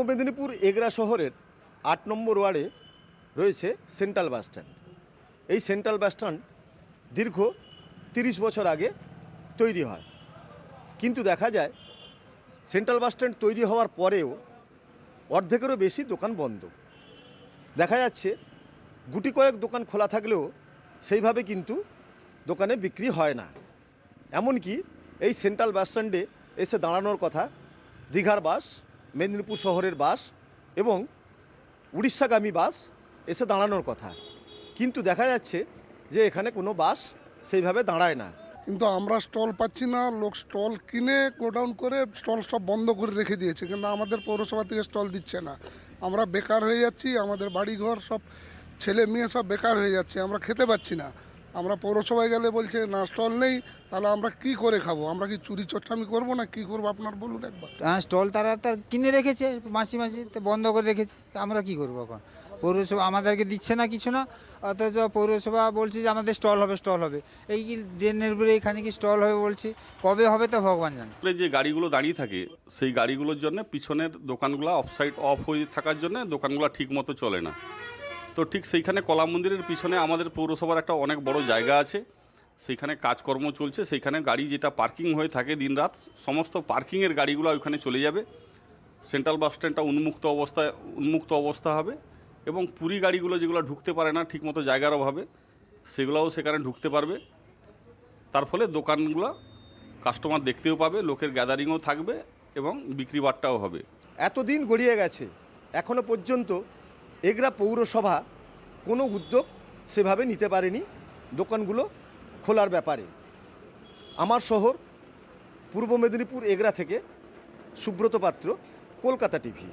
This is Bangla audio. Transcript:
মেদিনীপুর এগরা শহরের ৮ নম্বর ওয়ার্ডে রয়েছে সেন্ট্রাল বাস স্ট্যান্ড। এই সেন্ট্রাল বাস স্ট্যান্ড দীর্ঘ ৩০ বছর আগে তৈরি হয়, কিন্তু দেখা যায় সেন্ট্রাল বাস স্ট্যান্ড তৈরি হওয়ার পরেও অর্ধেকেরও বেশি দোকান বন্ধ। দেখা যাচ্ছে গুটি কয়েক দোকান খোলা থাকলেও সেইভাবে কিন্তু দোকানে বিক্রি হয় না। এমনকি এই সেন্ট্রাল বাস স্ট্যান্ডে এসে দাঁড়ানোর কথা দীঘার বাস, মেদিনীপুর শহরের বাস এবং উড়িষ্যাগামী বাস এসে দাঁড়ানোর কথা, কিন্তু দেখা যাচ্ছে যে এখানে কোনো বাস সেইভাবে দাঁড়ায় না। কিন্তু আমরা স্টল পাচ্ছি না, লোক স্টল কিনে গোডাউন করে স্টল সব বন্ধ করে রেখে দিয়েছে, কিন্তু আমাদের পৌরসভা থেকে স্টল দিচ্ছে না। আমরা বেকার হয়ে যাচ্ছি, আমাদের বাড়িঘর সব ছেলে মেয়ে সব বেকার হয়ে যাচ্ছে, আমরা খেতে পাচ্ছি না। আমরা পৌরসভায় গেলে বলছে না স্টল নেই, তাহলে আমরা কি করে খাবো? আমরা কি চুরি চট্টামি করবো না কি করবো আপনার বলুন একবার। হ্যাঁ, স্টল তারা তার কিনে রেখেছে মাসি তো বন্ধ করে রেখেছে, আমরা কি করবো এখন? পৌরসভা আমাদেরকে দিচ্ছে না কিছু না, অথচ পৌরসভা বলছে যে আমাদের স্টল হবে। এই কি ড্রেনের উপরে এখানে কি স্টল হবে বলছি, কবে হবে তা ভগবান জানে। যে গাড়িগুলো দাঁড়িয়ে থাকে সেই গাড়িগুলোর জন্য পিছনের দোকানগুলো অফ হয়ে থাকার জন্য দোকানগুলো ঠিক মতো চলে না। তো ঠিক সেইখানে কলা মন্দিরের পিছনে আমাদের পৌরসভার একটা অনেক বড় জায়গা আছে, সেইখানে কাজকর্ম চলছে। সেইখানে গাড়ি যেটা পার্কিং হয়ে থাকে দিনরাত, সমস্ত পার্কিংয়ের গাড়িগুলো ওইখানে চলে যাবে। সেন্ট্রাল বাস স্ট্যান্ডটা উন্মুক্ত অবস্থা হবে এবং পুরী গাড়িগুলো যেগুলো ঢুকতে পারে না ঠিকমতো জায়গার অভাবে, সেগুলোও সেখানে ঢুকতে পারবে। তার ফলে দোকানগুলো কাস্টমার দেখতেও পাবে, লোকের গ্যাদারিংও থাকবে এবং বিক্রি বাট্টাও হবে। এতদিন গড়িয়ে গেছে, এখনও পর্যন্ত এগরা পৌরসভা কোনো উদ্যোগ সেভাবে নিতে পারেনি দোকানগুলো খোলার ব্যাপারে। আমার শহর পূর্ব মেদিনীপুর এগরা থেকে সুব্রত পাত্র, কলকাতা টিভি।